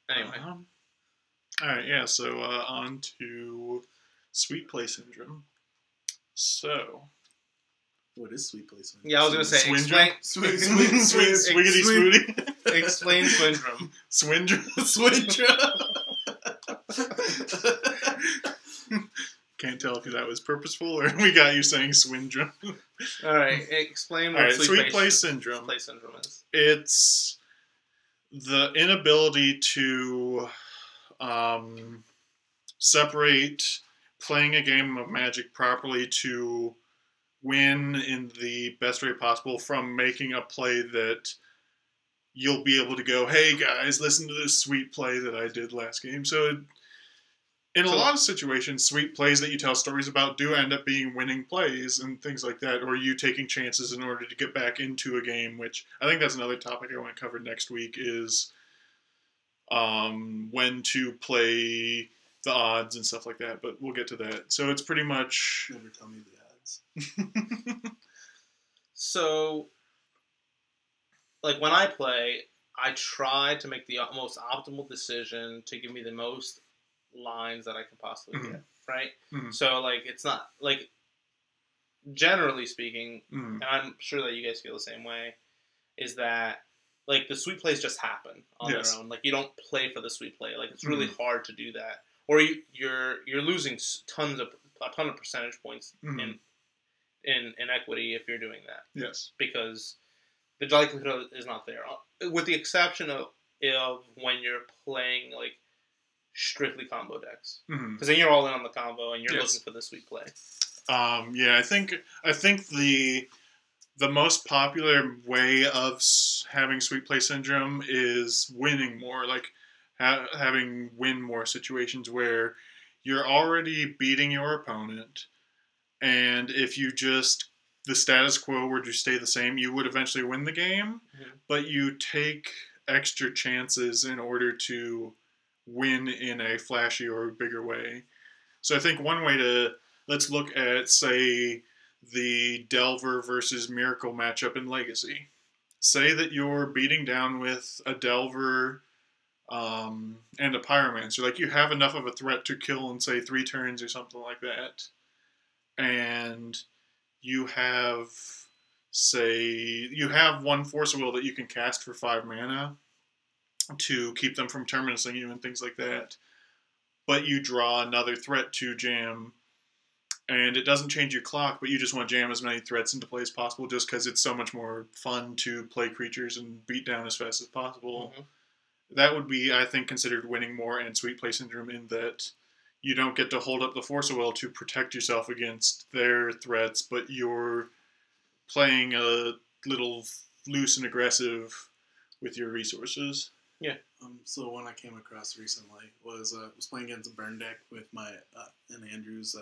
Anyway. Alright, yeah, so on to Sweet Play Syndrome. So. What is Sweet Play Syndrome? Yeah, I was going to say, explain... Swiggity Swooty. Explain Swindrum. Swindrum. Can't tell if that was purposeful or we got you saying Swindrum. Alright, explain what Sweet Play Syndrome is. It's the inability to separate playing a game of Magic properly to win in the best way possible from making a play that you'll be able to go, hey guys, listen to this sweet play that I did last game. So in a lot of situations, sweet plays that you tell stories about do end up being winning plays and things like that, or you taking chances in order to get back into a game, which I think that's another topic I want to cover next week is when to play the odds and stuff like that, but we'll get to that. So it's pretty much... Never tell me the odds. So, like, when I play, I try to make the most optimal decision to give me the most lines that I can possibly get, right? Mm-hmm. So, like, it's not, like, generally speaking, Mm-hmm. and I'm sure that you guys feel the same way, is that, like, the sweet plays just happen on their own. Like, you don't play for the sweet play. Like, it's really hard to do that. Or you're losing a ton of percentage points in equity if you're doing that. Yes. Because the likelihood is not there. With the exception of when you're playing, like, strictly combo decks. Because then you're all in on the combo and you're looking for the sweet play. Yeah, I think the most popular way of having Sweet Play Syndrome is winning more, like having win more situations where you're already beating your opponent, and if you just, the status quo were to stay the same, you would eventually win the game, but you take extra chances in order to win in a flashy or bigger way. So I think one way to, let's look at, say, the Delver versus Miracle matchup in Legacy. Say that you're beating down with a Delver and a Pyromancer. Like, you have enough of a threat to kill in, say, 3 turns or something like that. and you have, say, you have one Force of Will that you can cast for 5 mana to keep them from terminusing you and things like that, but you draw another threat to jam, and it doesn't change your clock, but you just want to jam as many threats into play as possible just because it's so much more fun to play creatures and beat down as fast as possible. Mm-hmm. That would be, I think, considered winning more in Sweet Play Syndrome in that you don't get to hold up the Force of Will to protect yourself against their threats, but you're playing a little loose and aggressive with your resources. Yeah. So one I came across recently was playing against a burn deck with my and Andrew's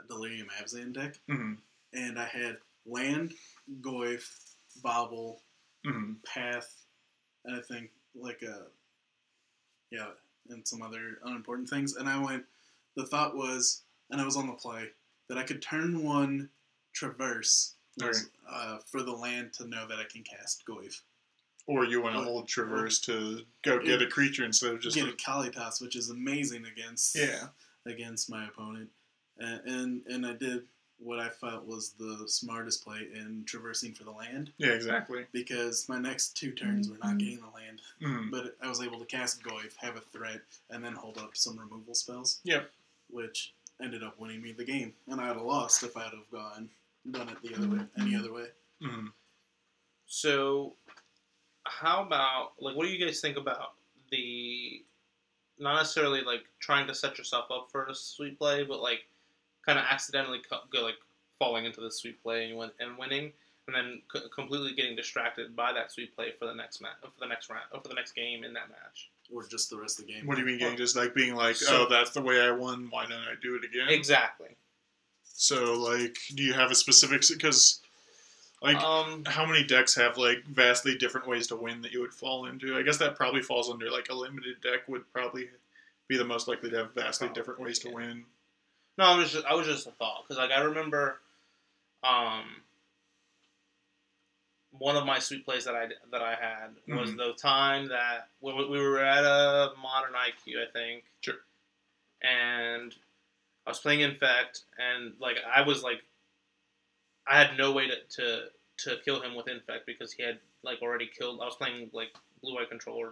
Delirium Abzan deck, Mm-hmm. and I had land, Goyf, Bobble, Mm-hmm. Path, and I think and some other unimportant things. And the thought was, and I was on the play, that I could turn one Traverse for the land to know that I can cast Goyf. Or you want to hold Traverse to go get a creature instead of just get a Kalitas, which is amazing against my opponent. And I did what I felt was the smartest play in traversing for the land. Yeah, exactly. Because my next 2 turns were not getting the land. Mm-hmm. But I was able to cast Goyf, have a threat, and then hold up some removal spells. Yep. Which ended up winning me the game. And I would have lost if I had done it the other way, any other way. Mm-hmm. So, how about, like, what do you guys think about the, not necessarily, like, trying to set yourself up for a sweet play, but, like, kind of accidentally falling into the sweet play and winning, and then completely getting distracted by that sweet play for the next round, or for the next game in that match, or just the rest of the game. What do you mean, getting just like being like, oh, that's the way I won. Why don't I do it again? Exactly. So, like, do you have a specific? Because, like, how many decks have like vastly different ways to win that you would fall into? I guess that probably falls under like a limited deck would probably be the most likely to have vastly different ways to win. No, I was just a thought, because like I remember, one of my sweet plays that I had was the time that we were at a Modern IQ, I think. Sure. And I was playing Infect, and like I had no way to kill him with Infect because he had like already killed. I was playing like Blue-Eye Control or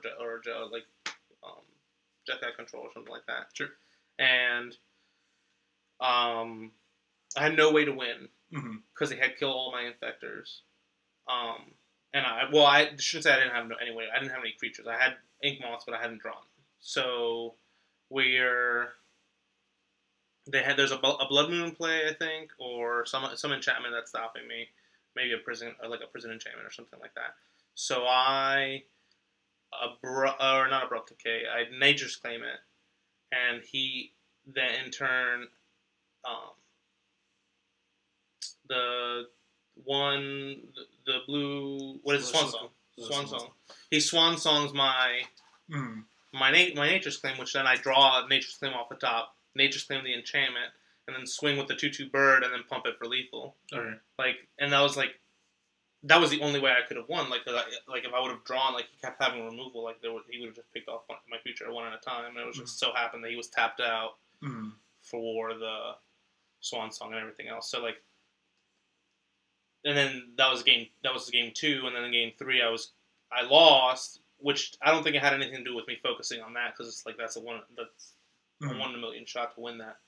Jet-Eye Control or something like that. Sure. And I had no way to win because he had killed all my Infectors. And I should say I didn't have any way. I didn't have any creatures. I had Ink Moths, but I hadn't drawn. So there's a Blood Moon play, I think, or some enchantment that's stopping me, maybe a prison enchantment or something like that. So I not Abrupt Decay. I Nature's Claim it, and he then in turn the blue, what is it? Swan Song. Swan Song. He Swan Songs my Nature's Claim, which then I draw Nature's Claim off the top, Nature's Claim the enchantment, and then swing with the 2/2 bird and then pump it for lethal. Okay. And that was the only way I could have won. Like if I would have drawn, like he kept having removal, like he would have just picked off my creature one at a time, and it was just so happened that he was tapped out for the Swan Song and everything else. So like. And then that was game 2, and then in game 3 I lost, which I don't think it had anything to do with me focusing on that, because it's like that's a 1 in a million shot to win that.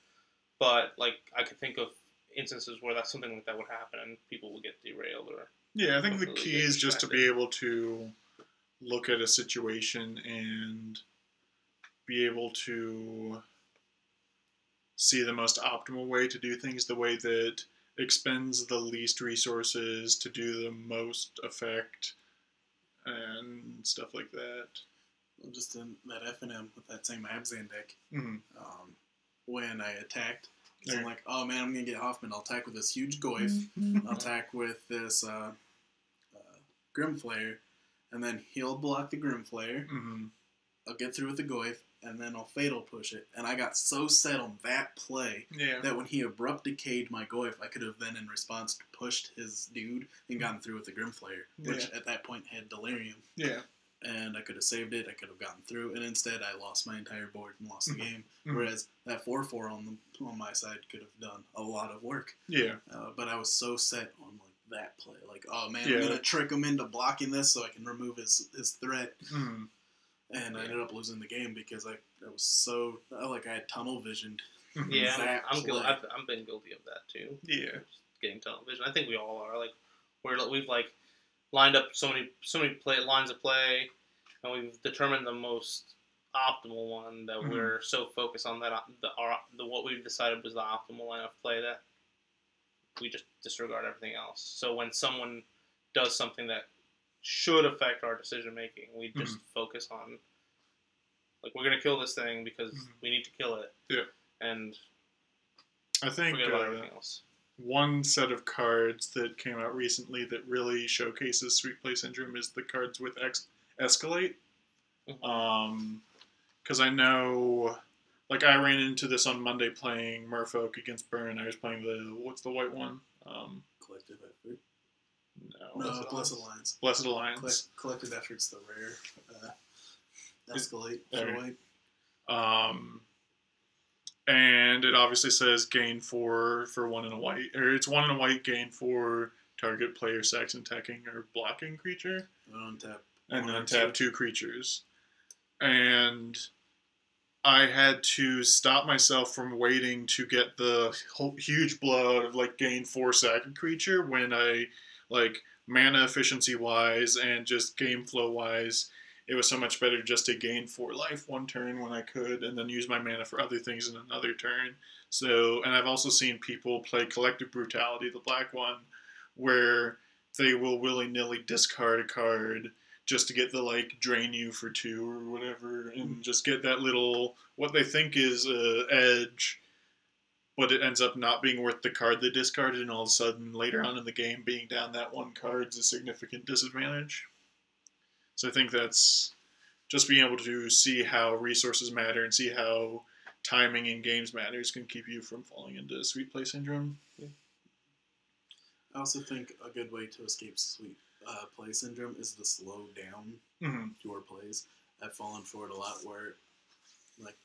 But like I could think of instances where that's something like that would happen and people would get derailed or. Yeah, I think the key is just to be able to look at a situation and be able to see the most optimal way to do things, the way that expends the least resources to do the most effect and stuff like that. Just in that FNM with that same Abzan deck, when I attacked, so I'm like, oh man, I'm going to get Hoffman. I'll attack with this huge Goyf. I'll attack with this Grimflayer, and then he'll block the Grimflayer. I'll get through with the Goyf, and then I'll Fatal Push it. And I got so set on that play that when he Abrupt Decayed my Goyf, I could have then, in response, pushed his dude and gotten through with the Grimflayer, which at that point had Delirium. Yeah. and I could have saved it. I could have gotten through, and instead I lost my entire board and lost the game. Mhm. Whereas that 4/4 on my side could have done a lot of work. Yeah. But I was so set on like that play, like, oh man, Yeah. I'm gonna trick him into blocking this so I can remove his threat. Mhm. And I ended up losing the game because I was so I had tunnel visioned. Mhm. Yeah, That I'm guilty. play. I've been guilty of that too. Yeah. Just getting tunnel vision. I think we all are. Like we've like lined up so many lines of play, and we've determined the most optimal one that Mhm. we're so focused on that the what we've decided was the optimal line of play that we just disregard everything else. So when someone does something that should affect our decision making, we just focus on like we're gonna kill this thing because we need to kill it. Yeah. And I think forget about everything else. one set of cards that came out recently that really showcases Sweet Play Syndrome is the cards with Escalate. Because I know, like, I ran into this on Monday playing Merfolk against Burn. I was playing what's the white one? Collective effort. No. Blessed Alliance. Blessed Alliance. Collective effort's the rare. Escalate. Okay. White. And it obviously says gain 4 for 1 and a white. Or it's 1 and a white, gain 4 target player sacks attacking or blocking creature. And then tap 2 creatures. And I had to stop myself from waiting to get the huge blowout of like gain 4 sack a creature when I like mana efficiency wise and just game flow wise. It was so much better just to gain 4 life one turn when I could, and then use my mana for other things in another turn. So, and I've also seen people play Collective Brutality, the black one, where they will willy-nilly discard a card just to get the, like, drain you for 2 or whatever, and just get that little, what they think is edge, but it ends up not being worth the card they discarded, and all of a sudden, later on in the game, being down that one card's a significant disadvantage. So I think that's just being able to see how resources matter and see how timing in games matters can keep you from falling into Sweet Play Syndrome. Yeah. I also think a good way to escape Sweet Play Syndrome is to slow down your plays. I've fallen for it a lot where, like,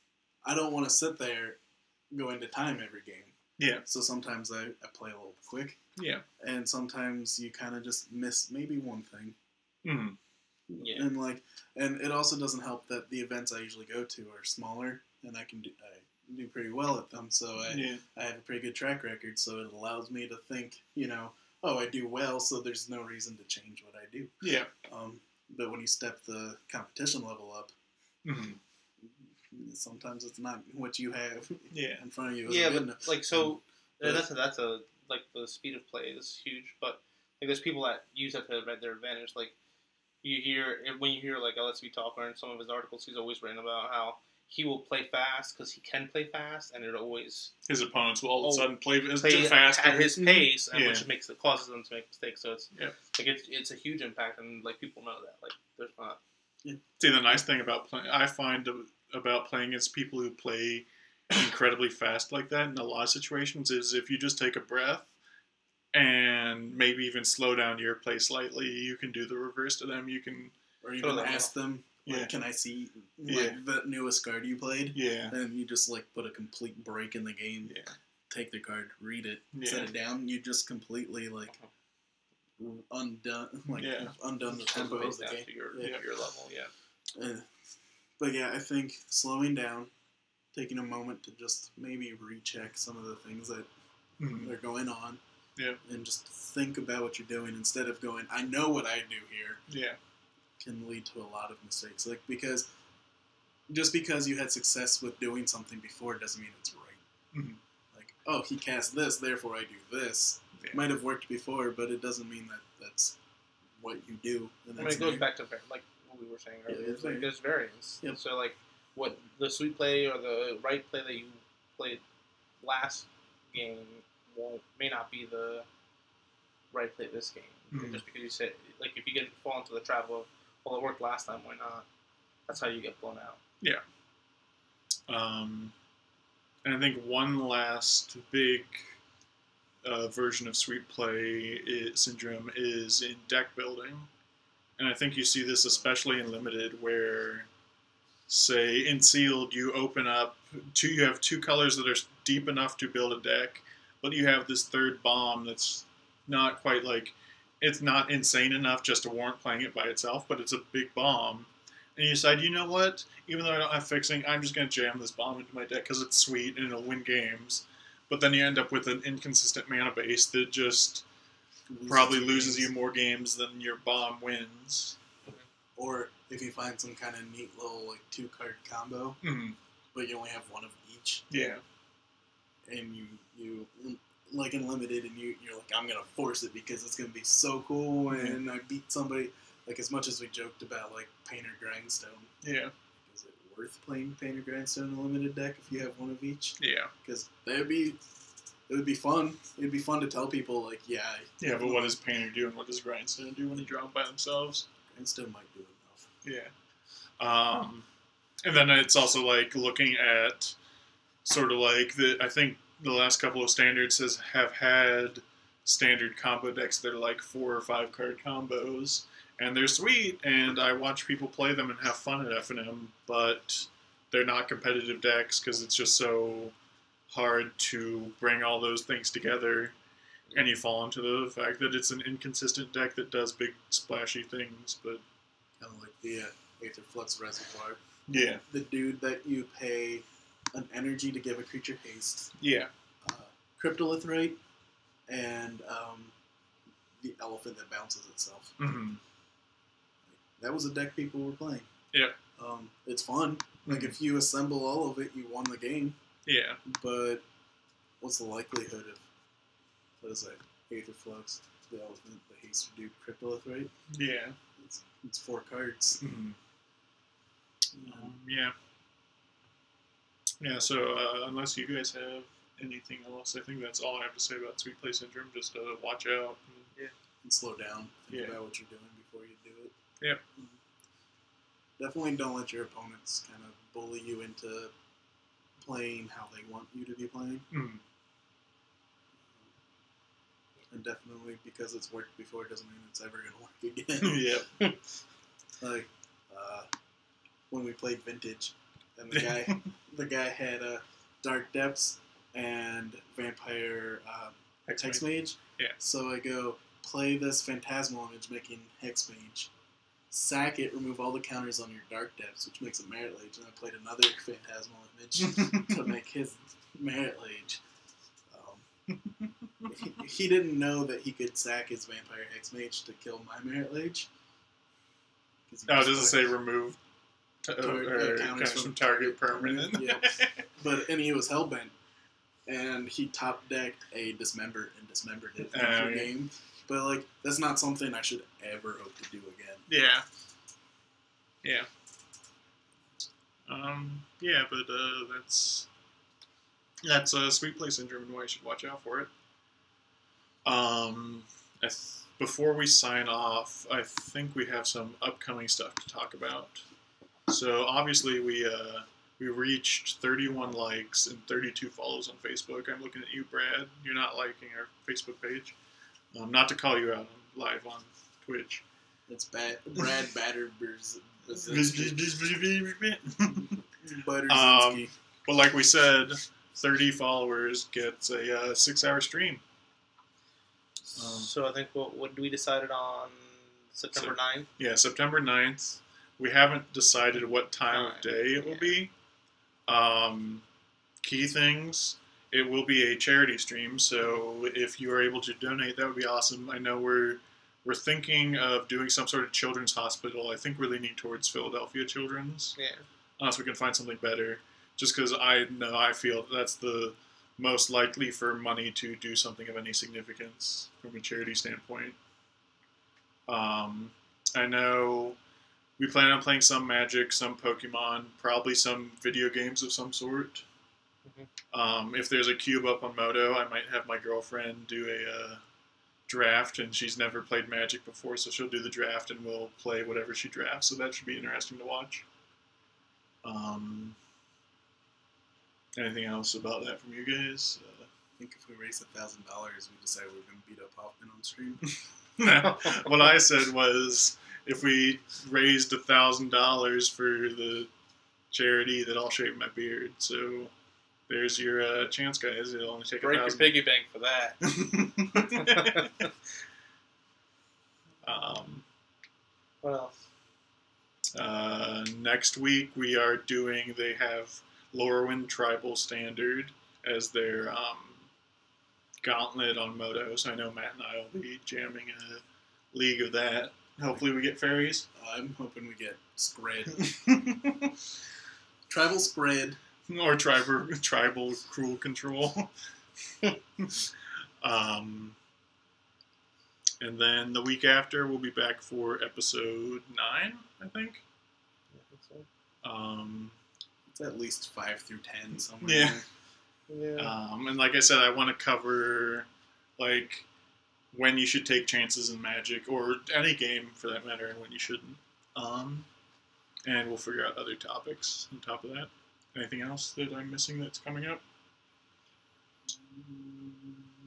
I don't want to sit there going to time every game. Yeah. So sometimes I play a little quick. Yeah. And sometimes you kind of just miss maybe one thing. Mm-hmm. Yeah. And it also doesn't help that the events I usually go to are smaller, and I do pretty well at them. So I have a pretty good track record. So it allows me to think, oh, I do well, so there's no reason to change what I do. Yeah. But when you step the competition level up, sometimes it's not what you have in front of you. Yeah, but like so, that's a like the speed of play is huge. But like there's people that use that to their advantage. Like when you hear like LSV Talker in some of his articles, he's always written about how he will play fast because he can play fast, and it always his opponents will all of a sudden play faster at his pace, and which causes them to make mistakes. So it's like it's a huge impact, and like people know that. Like there's not. Yeah. See, the nice thing about I find about playing against people who play incredibly fast like that in a lot of situations is if you just take a breath and maybe even slow down your play slightly, you can do the reverse to them. You can, or even ask them, like, can I see the newest card you played? Yeah. And you just like put a complete break in the game. Yeah. Take their card, read it, set it down. You just completely like undone the tempo of the game to your level. Yeah. But yeah, I think slowing down, taking a moment to just maybe recheck some of the things that are going on. Yeah. And just think about what you're doing instead of going, I know what I do here. Yeah. Can lead to a lot of mistakes. Like, because just because you had success with doing something before doesn't mean it's right. Mm-hmm. Like, oh, he cast this, therefore I do this. Yeah. Might have worked before, but it doesn't mean that that's what you do. And it goes back to like what we were saying earlier. Yeah, there's variance. Yep. So like what the sweet play or the right play that you played last game may not be the right play this game. Mm-hmm. Just because you say, like, if you fall into the trap of, well, it worked last time, why not? That's how you get blown out. Yeah. And I think one last big version of Sweet Play Syndrome is in deck building. and I think you see this especially in Limited, where, say, in Sealed, you open up you have two colors that are deep enough to build a deck, but you have this third bomb that's not quite like, it's not insane enough just to warrant playing it by itself, but it's a big bomb. And you decide, you know what? Even though I don't have fixing, I'm just going to jam this bomb into my deck because it's sweet and it'll win games. But then you end up with an inconsistent mana base that just probably loses you more games than your bomb wins. Or if you find some kind of neat little like 2-card combo, but you only have one of each. Yeah. And you like in Limited, and you're like, I'm gonna force it because it's gonna be so cool, and I beat somebody. Like, as much as we joked about like Painter Grindstone. Yeah. Is it worth playing Painter Grindstone in a Limited deck if you have one of each? Yeah. Because it would be fun. It'd be fun to tell people, like, yeah. Yeah, but what does Painter do and what does Grindstone do when you draw them by themselves? Grindstone might do enough. Yeah. And then it's also like looking at sort of like I think the last couple of standards have had standard combo decks that are like 4 or 5 card combos, and they're sweet, and I watch people play them and have fun at FNM, but they're not competitive decks because it's just so hard to bring all those things together, and you fall into the fact that it's an inconsistent deck that does big splashy things, but kind of like the Aetherflux Reservoir. yeah, The dude that you pay an energy to give a creature haste. Yeah. Cryptolith, and the elephant that bounces itself. Mm-hmm. That was a deck people were playing. Yep. It's fun. Like, if you assemble all of it, you won the game. Yeah. But what's the likelihood of, what is that, Aetherflux, the elephant, the haste dude, Cryptolith, Yeah. It's 4 cards. Mm-hmm. Yeah. Yeah, so unless you guys have anything else, I think that's all I have to say about Sweet Play Syndrome. Just watch out. And slow down. Think about what you're doing before you do it. Yep. Definitely don't let your opponents kind of bully you into playing how they want you to be playing. Mm. And definitely, because it's worked before, doesn't mean it's ever going to work again. Yep. Like, when we played Vintage, and the guy had Dark Depths and Vampire Hex Mage. Yeah. So I go, play this Phantasmal Image making Hex Mage. Sack it, remove all the counters on your Dark Depths, which makes a Merit Lage, and I played another Phantasmal Image to make his Merit Lage. He didn't know that he could sack his Vampire Hex Mage to kill my Merit Lage. Oh, does it say remove counters from target permanent? Yeah. And he was hellbent. And he top decked a Dismember and dismembered it in the game. But, like, that's not something I should ever hope to do again. Yeah. Yeah. Yeah, but that's Sweet Play Syndrome and why you should watch out for it. Before we sign off, I think we have some upcoming stuff to talk about. So obviously we reached 31 likes and 32 follows on Facebook. I'm looking at you, Brad. You're not liking our Facebook page. Not to call you out, I'm live on Twitch. It's Brad Batterber's. But like we said, 30 followers gets a 6-hour stream. So I think what we decided on September 9th? Yeah, September 9th. We haven't decided what time of day it will be. Key things, it will be a charity stream, so if you are able to donate, that would be awesome. I know we're thinking of doing some sort of children's hospital. I think we're leaning towards Philadelphia Children's. Yeah. Unless we can find something better. Just because I feel that's the most likely for money to do something of any significance from a charity standpoint. I know we plan on playing some Magic, some Pokemon, probably some video games of some sort. Mm-hmm. If there's a cube up on Moto, I might have my girlfriend do a draft, and she's never played Magic before, so she'll do the draft and we'll play whatever she drafts, so that should be interesting to watch. Anything else about that from you guys? I think if we raise $1,000, we decide we're going to beat up Hoffman on stream. No, what I said was if we raised $1,000 for the charity, that I'll shave my beard. So there's your chance, guys. It'll only take Break your 1,000. piggy bank for that. What else? Next week we are doing. They have Lorwyn Tribal Standard as their gauntlet on Moto. So I know Matt and I will be jamming a league of that. Hopefully we get fairies. I'm hoping we get Scred. Tribal Scred. Or tribal cruel control. And then the week after, we'll be back for episode 9, I think. I think so. It's at least 5 through 10 somewhere. Yeah. there. Yeah. And like I said, I want to cover like when you should take chances in Magic or any game for that matter, and when you shouldn't. And we'll figure out other topics on top of that. Anything else that I'm missing that's coming up?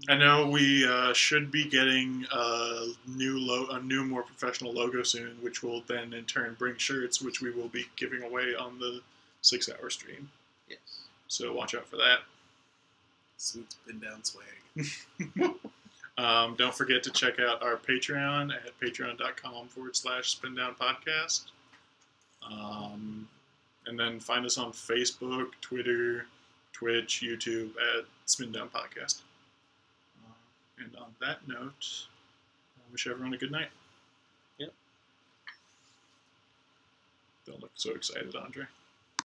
I know we should be getting a new, more professional logo soon, which will then in turn bring shirts, which we will be giving away on the 6-hour stream. Yes. So watch out for that. Sweet spin down swag. Don't forget to check out our Patreon at patreon.com/spindownpodcast. And then find us on Facebook, Twitter, Twitch, YouTube at Spin Down Podcast. And on that note, I wish everyone a good night. Yep. Don't look so excited, Andre.